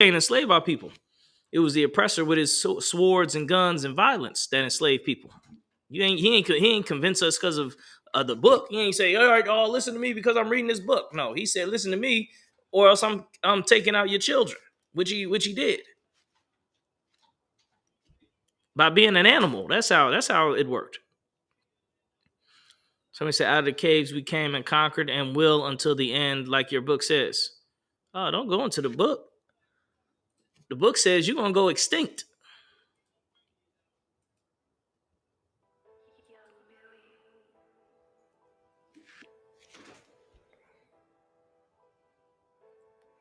Can't enslave our people. It was the oppressor with his swords and guns and violence that enslaved people. He ain't convince us because of the book. He ain't say, all right, oh, listen to me because I'm reading this book. No, he said, listen to me, or else I'm taking out your children, which he did by being an animal. That's how it worked. Somebody said, out of the caves we came and conquered and will until the end, like your book says. Oh, don't go into the book. The book says you're gonna go extinct.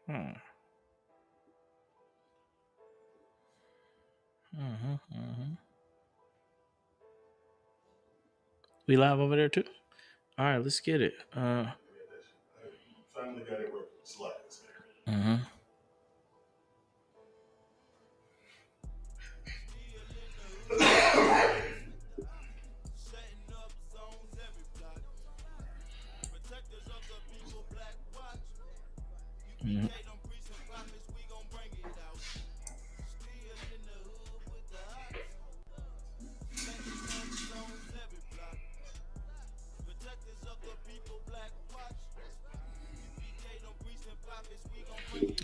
Hmm. Mm-hmm. We live over there too. All right, let's get it. Finally got it working. Slides. Mm-hmm. Mm-hmm.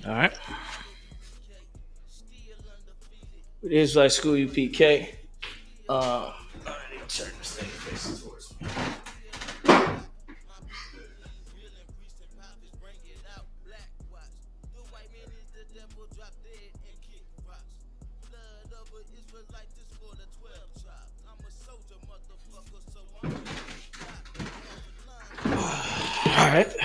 All right. Israelite School UPK. I need to turn this thing facing towards me. All right.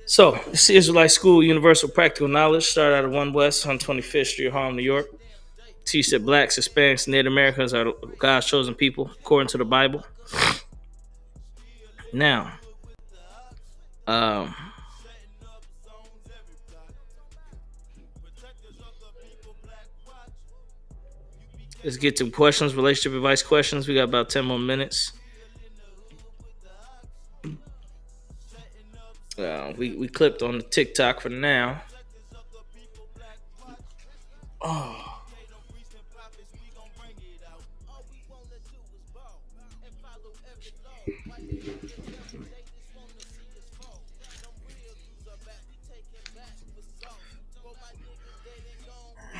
So, this is Israelite School Universal Practical Knowledge. Started out of 1 West on 25th Street, Harlem, New York. Teach that blacks, Hispanics, Native Americans are God's chosen people, according to the Bible. Now, um, let's get to questions, relationship advice questions. We got about 10 more minutes. We clipped on the TikTok for now. Oh.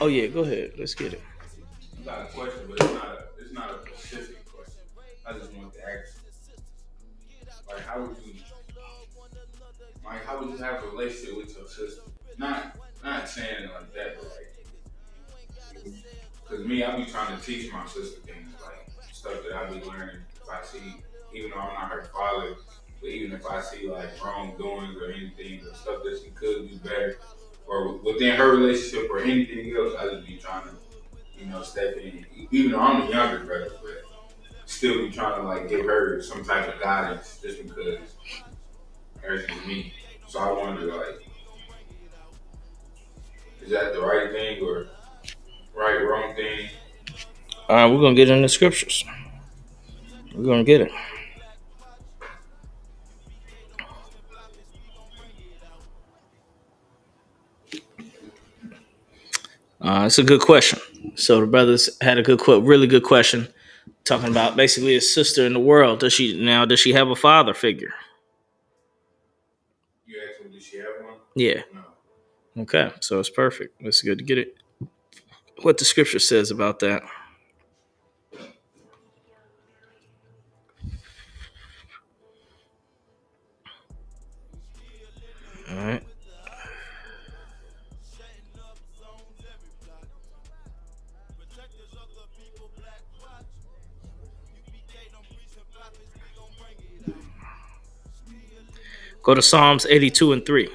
Oh yeah, go ahead. Let's get it. I got a question, but it's not a specific question. I just want to ask, like, how would you have a relationship with your sister? Not saying it like that, but like, cause me, I be trying to teach my sister things, like stuff that I be learning. If I see, even though I'm not her father, but even if I see like wrongdoings or anything, or stuff that she could do better, or within her relationship or anything else, I just be trying to, step in. Even though I'm the younger brother, but still be trying to like give her some type of guidance, just because hers is me. So I wonder, like, is that the right thing or wrong thing? All right, we're gonna get in the scriptures. We're gonna get it. It's a good question. So the brothers had a really good question, talking about basically his sister in the world. Does she have a father figure? You asked me, does she have one? Yeah. No. Okay, so it's perfect. It's good to get it. What the scripture says about that. All right. Go to Psalms 82 and 3.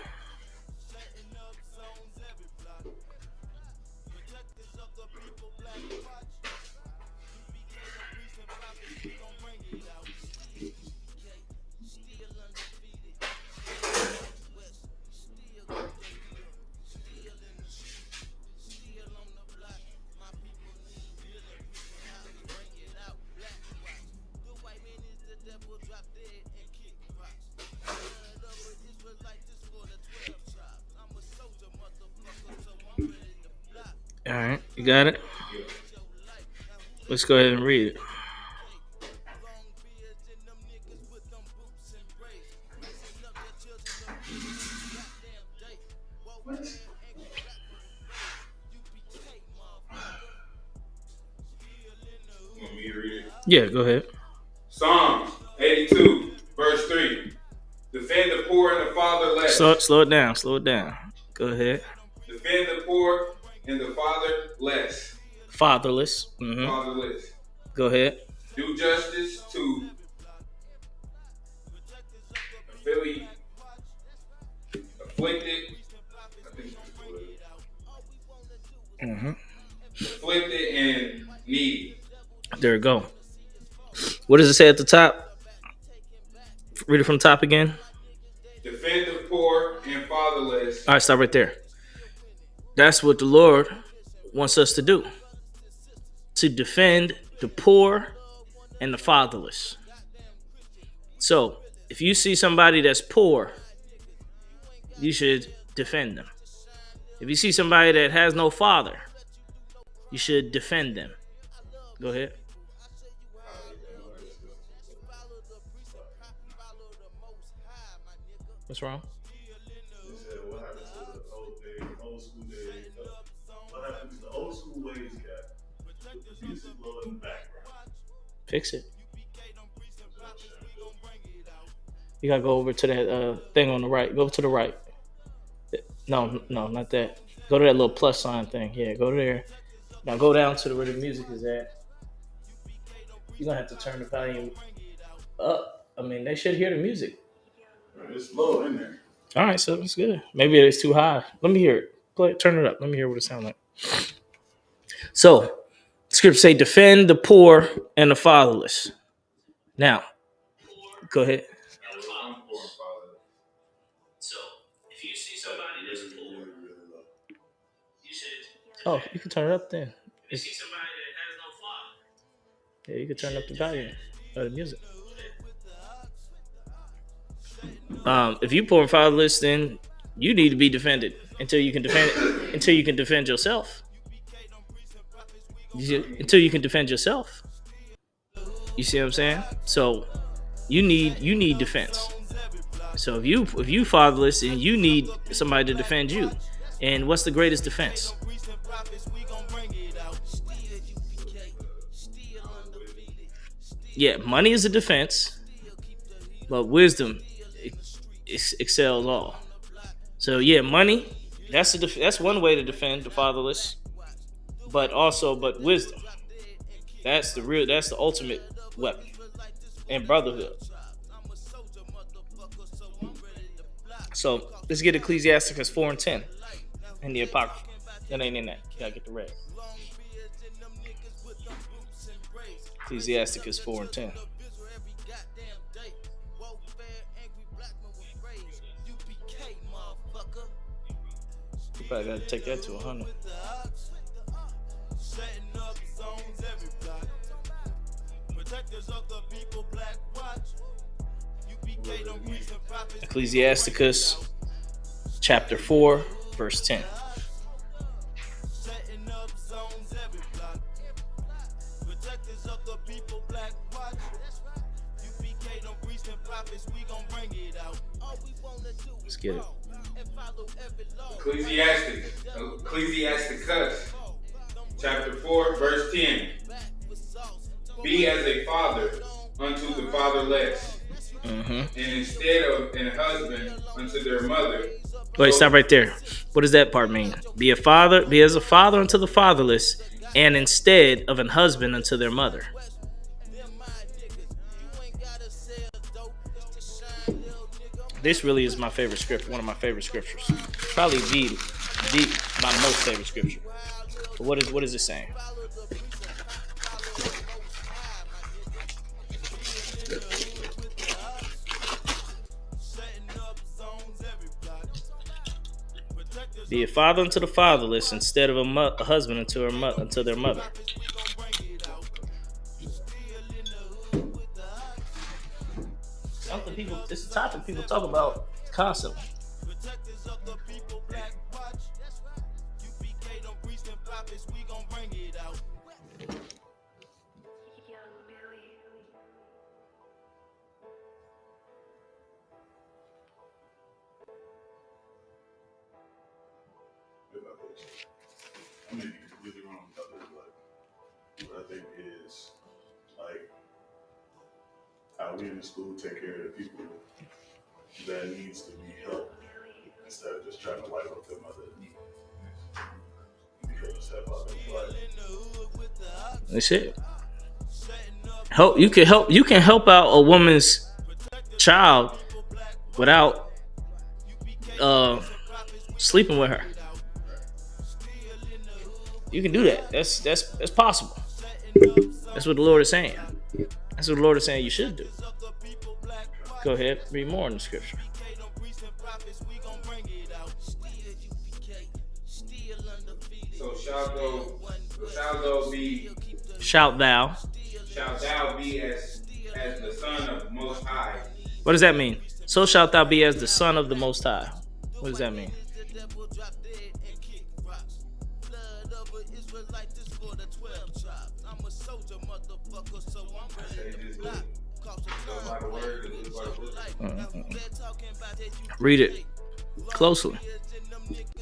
All right, you got it. Yeah. Let's go ahead and read it. What? You want me to read it? Yeah, go ahead. Psalms 82, verse 3. Defend the poor and the fatherless. Slow it down. Slow it down. Go ahead. Defend the poor and the fatherless. Fatherless. Fatherless. Go ahead. Do justice to affiliate, afflicted. I think that's what it is. Afflicted and needy. There we go. What does it say at the top? Read it from the top again. Defend the poor and fatherless. All right, stop right there. That's what the Lord wants us to do. To defend the poor and the fatherless. So, if you see somebody that's poor, you should defend them. If you see somebody that has no father, you should defend them. Go ahead. What's wrong? They said, what happened to the old school days? What happened to the old school ways got with the music low in the background? Fix it. You gotta go over to that thing on the right. Go to the right. No, not that. Go to that little plus sign thing. Yeah, go there. Now go down to where the music is at. You're gonna have to turn the volume up. I mean, they should hear the music. It's low in there. All right, so it's good. Maybe it's too high. Let me hear it. Play it. Turn it up. Let me hear what it sounds like. So, scripture say, defend the poor and the fatherless. Now, go ahead. So, if you see somebody that's poor, you should. Oh, you can turn it up then. If you see somebody that has no father, yeah, you can turn up the volume of the music. If you poor and fatherless, then you need to be defended until you can defend until you can defend yourself. Until you can defend yourself. You see what I'm saying? So you need defense. So if you fatherless and you need somebody to defend you, and what's the greatest defense? Yeah, money is a defense, but wisdom excels all. So yeah, money that's one way to defend the fatherless, but wisdom. That's the ultimate weapon. And brotherhood. So let's get Ecclesiasticus 4:10 in the Apocrypha. That ain't in that. You gotta get the red. Ecclesiasticus 4:10. You probably gotta take that to 100. Ecclesiasticus chapter 4, verse 10. Let's get it. Ecclesiasticus chapter 4, verse 10. Be as a father unto the fatherless, and instead of an husband unto their mother. Wait, stop right there. What does that part mean? Be as a father unto the fatherless, and instead of an husband unto their mother. This really is my favorite scripture, one of my favorite scriptures. Probably my most favorite scripture. But what is it saying? Be a father unto the fatherless instead of a husband unto their mother. Something people. It's a topic people talk about constantly. this. I may be completely wrong about this, but what I think is like how we in the school take care of the people that needs to be helped instead of just trying to wipe up them other because have other life. That's it. You can help out a woman's child without sleeping with her. You can do that. That's possible. That's what the Lord is saying. That's what the Lord is saying you should do. Go ahead, read more in the scripture. So shalt thou be Shout thou. Shalt thou be as the son of Most High. What does that mean? So shalt thou be as the son of the Most High. What does that mean? Read it closely.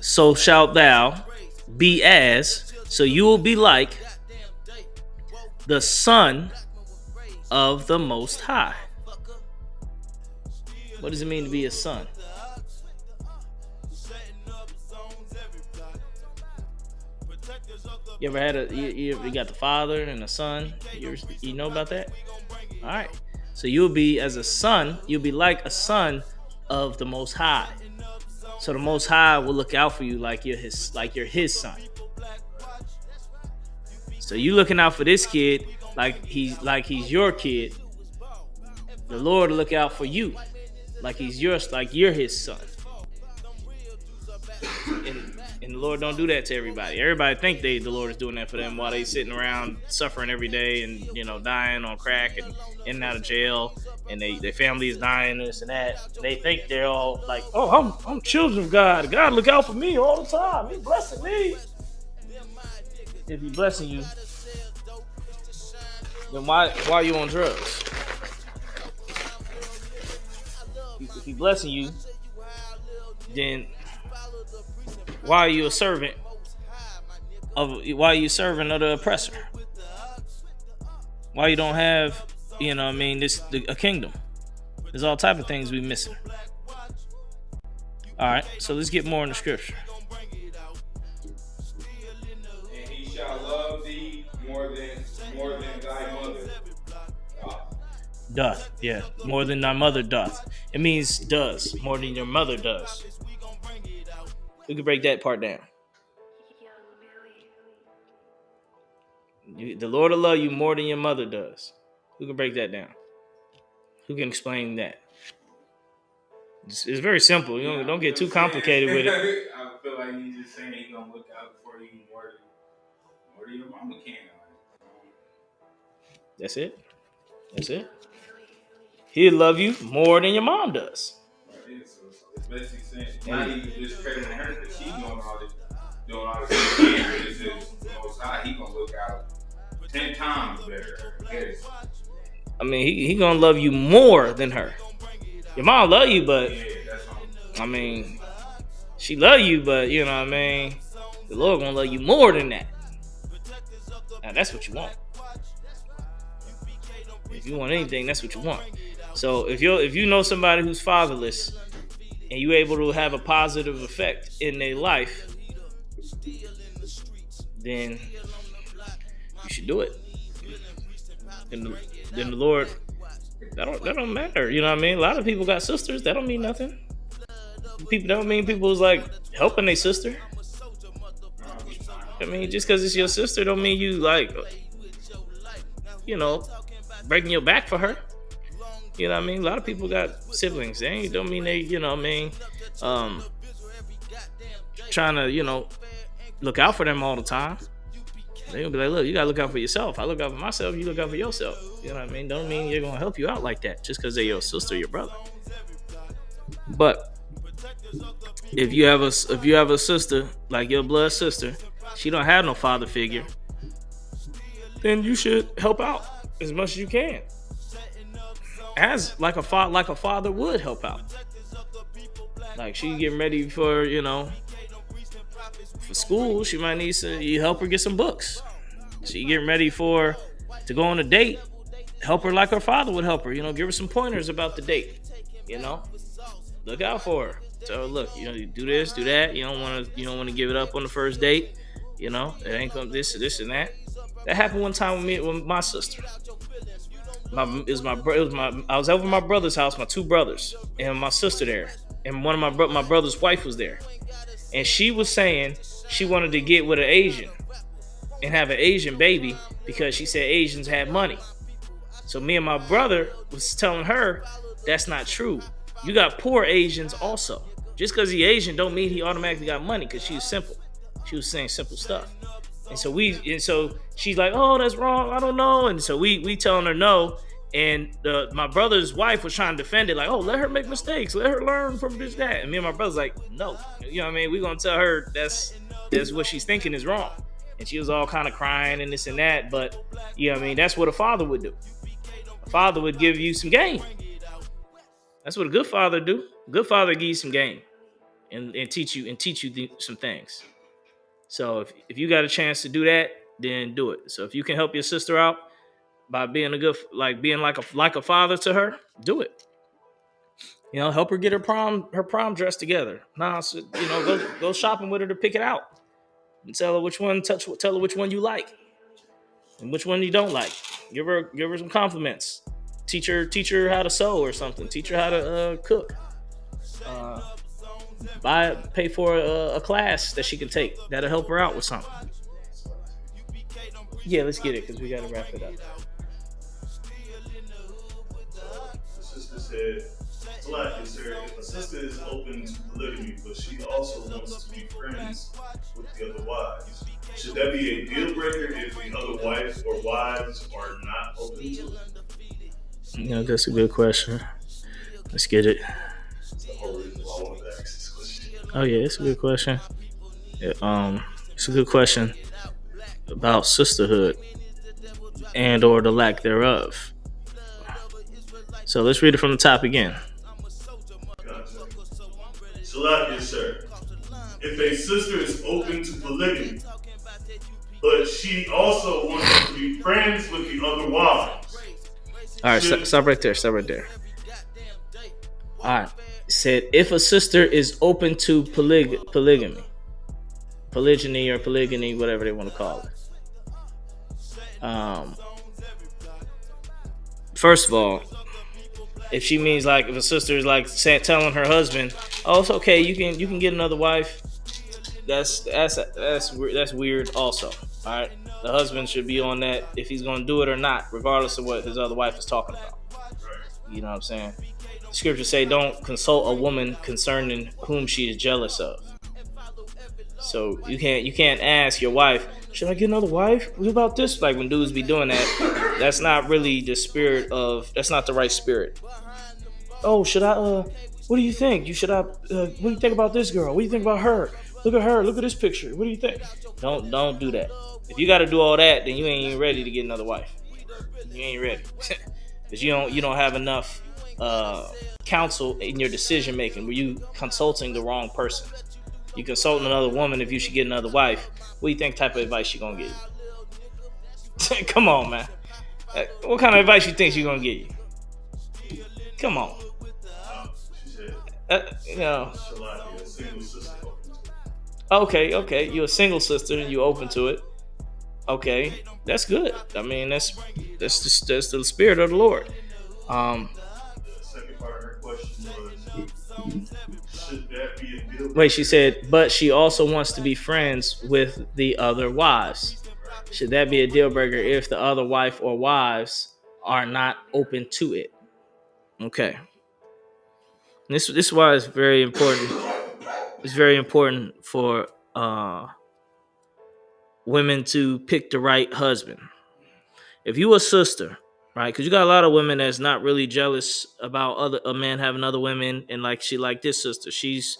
So shalt thou be as, so you will be like the son of the Most High. What does it mean to be a son? You ever had you got the father and the son? You know about that? All right. So you'll be as a son. You'll be like a son of the Most High. So the Most High will look out for you like you're his son. So you looking out for this kid like he's your kid. The Lord will look out for you like you're his son. And the Lord don't do that to everybody. Everybody think the Lord is doing that for them while they sitting around suffering every day and dying on crack and in and out of jail, and their family is dying, this and that. And they think they're all like, oh, I'm children of God. God look out for me all the time. He's blessing me. If He's blessing you, then why are you on drugs? If He's blessing you, then why are you a servant of the oppressor? Why you don't have, a kingdom? There's all type of things we missing. All right, so let's get more in the scripture. And he shall love thee more than thy mother Doth, yeah, more than thy mother doth. It means does, more than your mother does. We can break that part down. The Lord will love you more than your mother does. Who can break that down? Who can explain that? It's very simple. Don't get too complicated with it. I feel like he's just saying he's gonna look out for you more than your mama can. That's it. He'll love you more than your mom does. It's basically saying not even discrediting her because she's doing all this shit. This is the Most High. He gonna look out 10 times better. I mean, he gonna love you more than her. Your mom love you, but she love you, but the Lord gonna love you more than that. Now that's what you want. If you want anything, that's what you want. So if you know somebody who's fatherless and you're able to have a positive effect in their life, then you should do it. Then the Lord, that don't matter. You know what I mean? A lot of people got sisters. That don't mean nothing. That don't mean people is like helping their sister. I mean, just because it's your sister don't mean you breaking your back for her. You know what I mean? A lot of people got siblings. They don't mean they, trying to, look out for them all the time. They gonna be like, look, you gotta look out for yourself. I look out for myself, you look out for yourself. You know what I mean? Don't mean you're gonna help you out like that just because they're your sister, your brother. But if you have a sister, like your blood sister, she don't have no father figure, then you should help out as much as you can. As like a father would help out. Like she getting ready for for school, she might need you help her get some books. She getting ready to go on a date. Help her like her father would help her. Give her some pointers about the date. Look out for her. So look, you do this, do that. You don't want to give it up on the first date. It ain't gonna this and that. That happened one time with my sister. I was over at my brother's house, my two brothers, and my sister there, and one of my brother's wife was there, and she was saying she wanted to get with an Asian and have an Asian baby because she said Asians had money. So me and my brother was telling her that's not true. You got poor Asians also. Just because he's Asian don't mean he automatically got money, because she was simple. She was saying simple stuff. And so she's like, oh, that's wrong. I don't know. And so we telling her no. And my brother's wife was trying to defend it, like, oh, let her make mistakes. Let her learn from this, that. And me and my brother's like, no. You know what I mean? We're going to tell her that's what she's thinking is wrong. And she was all kind of crying and this and that. But, you know what I mean? That's what a father would do. A father would give you some game. That's what a good father do. A good father give you some game and teach you some things. So if you got a chance to do that, then do it. So if you can help your sister out by being like a father to her, do it. Help her get her prom dress together. So, go shopping with her to pick it out, and tell her which one you like and which one you don't like. Give her some compliments. Teach her how to sew or something. Teach her how to cook. Pay for a class that she can take that'll help her out with something. Yeah, let's get it because we gotta wrap it up. The sister said, sir, if a sister is open to polygamy, but she also wants to be friends with the other wives, should that be a deal breaker if the other wife or wives are not open to it? That's a good question. Let's get it. That's the whole reason why I wanted to ask this question. Oh yeah, it's a good question. It's a good question about sisterhood and or the lack thereof. So let's read it from the top again. Salakia, sir. If a sister is open to polygamy, but she also wants to be friends with the other wives. All right, stop right there. All right. It said if a sister is open to polygyny, or polygamy, whatever they want to call it. First of all, if she means like if a sister is like telling her husband, "Oh, it's okay, you can get another wife," that's weird. Also, all right, the husband should be on that if he's going to do it or not, regardless of what his other wife is talking about. You know what I'm saying? The scriptures say, "Don't consult a woman concerning whom she is jealous of." So you can't ask your wife, "Should I get another wife? What about this?" Like when dudes be doing that, that's not really the spirit of. That's not the right spirit. Oh, should I? What do you think? What do you think about this girl? What do you think about her? Look at her. Look at this picture. What do you think? Don't do that. If you got to do all that, then you ain't even ready to get another wife. You ain't ready because you don't have enough counsel in your decision making. Where you consulting the wrong person. You consulting another woman if you should get another wife. What do you think type of advice she gonna give you? Come on, man. What kind of advice you think she gonna give you? Come on. Okay. You're a single sister and you're open to it. Okay, that's good. I mean, that's the spirit of the Lord. The second part of her question was, should that be a deal breaker? Wait, she said, but she also wants to be friends with the other wives. Should that be a deal breaker if the other wife or wives are not open to it? Okay. This is why it's very important. It's very important for women to pick the right husband. If you a sister, right? Because you got a lot of women that's not really jealous about a man having other women, and like she like this sister, she's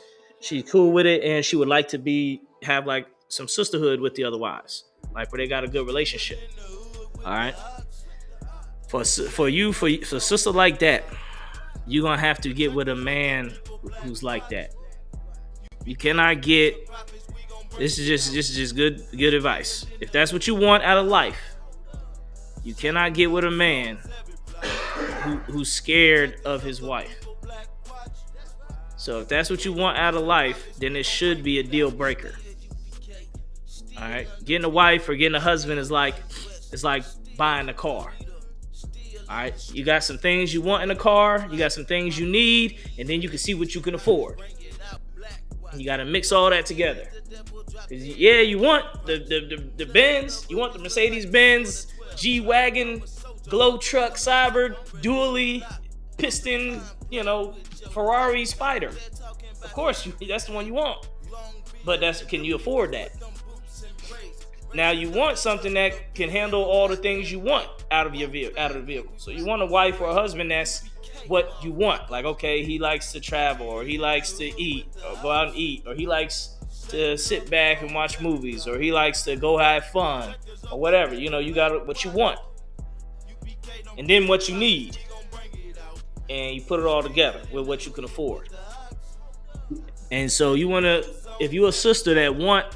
cool with it, and she would like to have like some sisterhood with the other wives, like where they got a good relationship. All right. For a sister like that, you're gonna have to get with a man who's like that. You cannot get This is just good advice. If that's what you want out of life, you cannot get with a man who's scared of his wife. So if that's what you want out of life, then it should be a deal breaker. All right, getting a wife or getting a husband is like buying a car. All right, you got some things you want in a car, you got some things you need, and then you can see what you can afford. You got to mix all that together. Yeah, you want the Benz, you want the Mercedes Benz G Wagon, Glow Truck, Cyber, Dually, Piston, Ferrari Spider. Of course, that's the one you want. But can you afford that? Now you want something that can handle all the things you want out of the vehicle. So you want a wife or a husband that's what you want. Like, okay, he likes to travel, or he likes to eat, or go out and eat, or he likes to sit back and watch movies, or he likes to go have fun, or whatever. You got what you want, and then what you need, and you put it all together with what you can afford. And so you want to, if you're a sister that want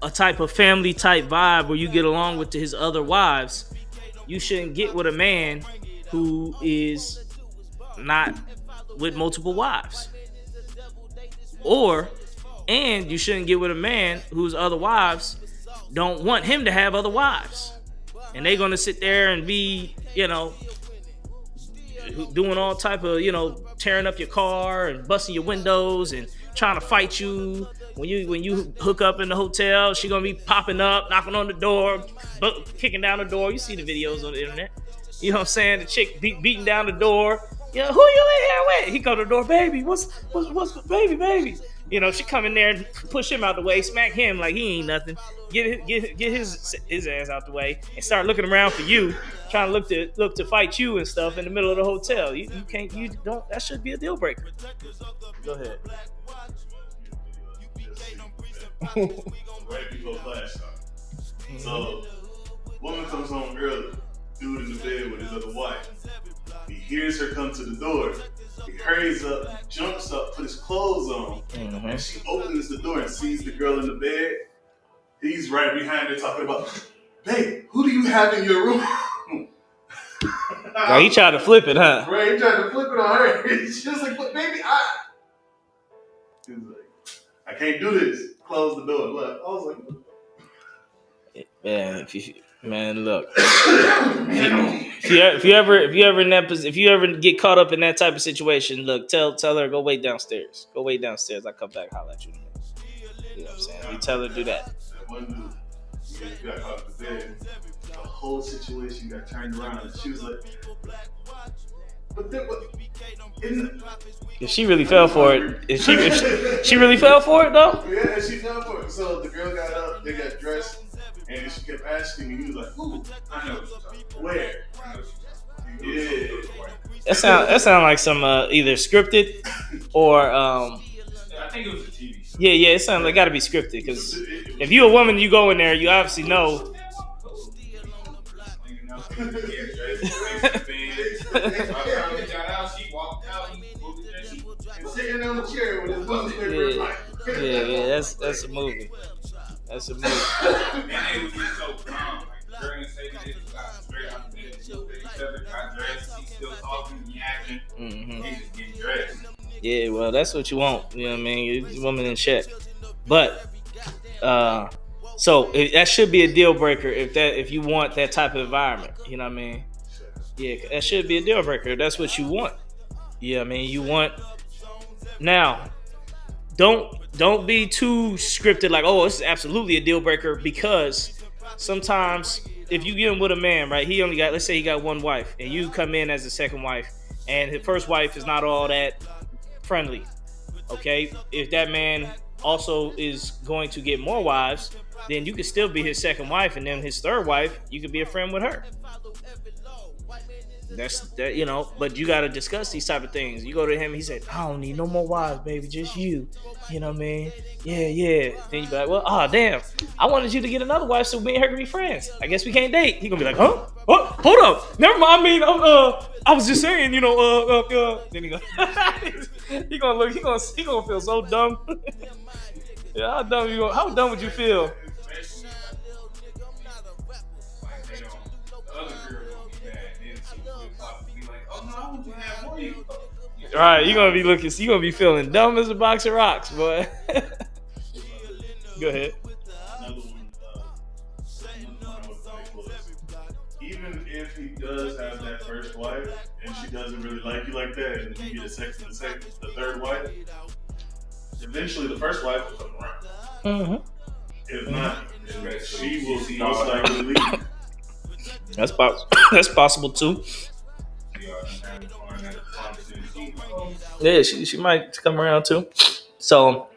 a type of family type vibe where you get along with his other wives, you shouldn't get with a man who is not with multiple wives. And you shouldn't get with a man whose other wives don't want him to have other wives. And they're going to sit there and be, doing all type of, tearing up your car and busting your windows and trying to fight you. When you hook up in the hotel, she gonna be popping up, knocking on the door, kicking down the door. You see the videos on the internet. You know what I'm saying? The chick beating down the door. Who you in here with? He go to the door, baby. What's baby? She come in there and push him out the way, smack him like he ain't nothing. Get his ass out the way and start looking around for you, trying to look to fight you and stuff in the middle of the hotel. You don't. That should be a deal breaker. Go ahead. Right before class time. So, woman comes home early, dude in the bed with his other wife. He hears her come to the door. He hurries up, jumps up, puts his clothes on, and she opens the door and sees the girl in the bed. He's right behind her talking about, babe, who do you have in your room? Oh, he tried to flip it, huh? Right, he tried to flip it on her. She was like, but baby, He was like, I can't do this. Close the door. Look, I was like, man, look. If you ever in that position, if you ever get caught up in that type of situation, look, tell her go wait downstairs. Go wait downstairs. I come back, holler at you. You know what I'm saying? You tell her to do that. That one dude, he got caught up in bed. The whole situation got turned around, and she was like, but then what? If she really fell for it, if she really fell for it though? Yeah, she fell for it. So the girl got up, they got dressed, and she kept asking me. He was like, "Ooh, I know what you're talking about. Where?" I know what you're talking about. Yeah. That sound like some either scripted or I think it was a TV show. Yeah, it sounds like it got to be scripted because if you're a woman, you go in there, you obviously know. Sitting on the chair with his newspaper. Yeah, that's a movie. That's a movie. And they would get so calm. Like during the segment, they just got straight out the bed. They looked at each other, got dressed. He's still talking, yapping. He's just getting dressed. Yeah, well, that's what you want. You know what I mean? You're a woman in check. But so that should be a deal breaker if you want that type of environment. You know what I mean? Yeah, that should be a deal breaker. If that's what you want. Yeah, I mean, you want. Now, don't be too scripted. Like, oh, this is absolutely a deal breaker because sometimes if you get in with a man, right? He only got, let's say he got one wife, and you come in as the second wife, and his first wife is not all that friendly. Okay, if that man also is going to get more wives, then you could still be his second wife, and then his third wife, you could be a friend with her. That's that, but you got to discuss these type of things. You go to him, he said, I don't need no more wives, baby, just you. You know what I mean? Yeah. Then you be like, well, damn, I wanted you to get another wife so me and her can be friends. I guess we can't date. He gonna be like, huh? Oh, hold up. Never mind. I mean, I was just saying, then he gonna look, he gonna feel so dumb. Yeah, how dumb would you feel? Especially like they don't. The other girl gonna be mad. Then she flip flop and be like, "Oh no, I want you to have more. You All told right, me you're I gonna was." be looking. You're gonna be feeling dumb as a box of rocks, boy. Go ahead. Another one. Another point I would make was, even if he does have that first wife and she doesn't really like you like that, and you get the third wife, eventually the first wife will come around. Mm-hmm. If Mm-hmm. not, then Especially she if will she see most all likely them. leave. That's possible too. See all them having fun at the function. She, oh, Yeah, she might come around too. So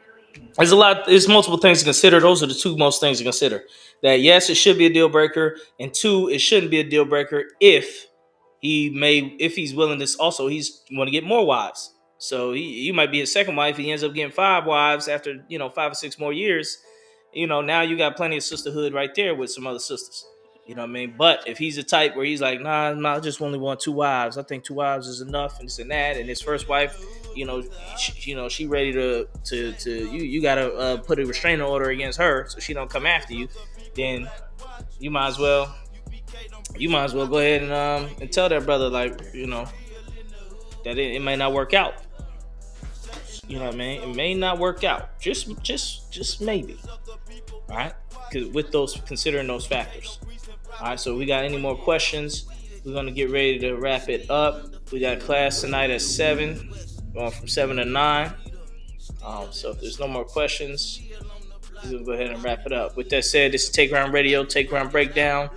there's a lot. There's multiple things to consider. Those are the two most things to consider. That yes, it should be a deal breaker, and two, it shouldn't be a deal breaker if he's willing to. Also, he's want to get more wives. So he might be his second wife. He ends up getting 5 wives after 5 or 6 more years. Now you got plenty of sisterhood right there with some other sisters. You know what I mean? But if he's the type where he's like, nah, I just only want 2 wives. I think 2 wives is enough, and this and that. And his first wife, she ready to you gotta put a restraining order against her so she don't come after you. Then you might as well go ahead and tell that brother, like, that it may not work out. You know what I mean? It may not work out. Just maybe. All right, because with those considering those factors. All right, so we got any more questions? We're gonna get ready to wrap it up. We got class tonight at 7, going from 7 to 9. So if there's no more questions, we're gonna go ahead and wrap it up. With that said, this is Take Ground Radio, Take Ground Breakdown,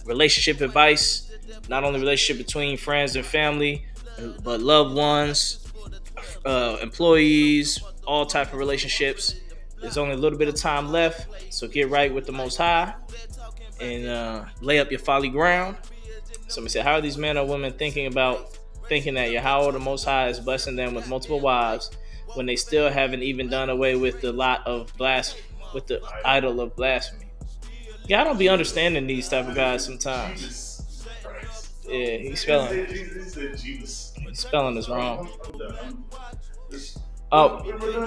relationship advice. Not only relationship between friends and family, but loved ones, employees, all type of relationships. There's only a little bit of time left, so get right with the Most High and lay up your folly ground. Somebody said, how are these men or women thinking that Yahweh the Most High is blessing them with multiple wives when they still haven't even done away with the with the idol of blasphemy? Yeah, I don't be understanding these type of guys sometimes. Jesus Christ. Yeah, He said Jesus. He's spelling this wrong. I'm done. Oh, We're done.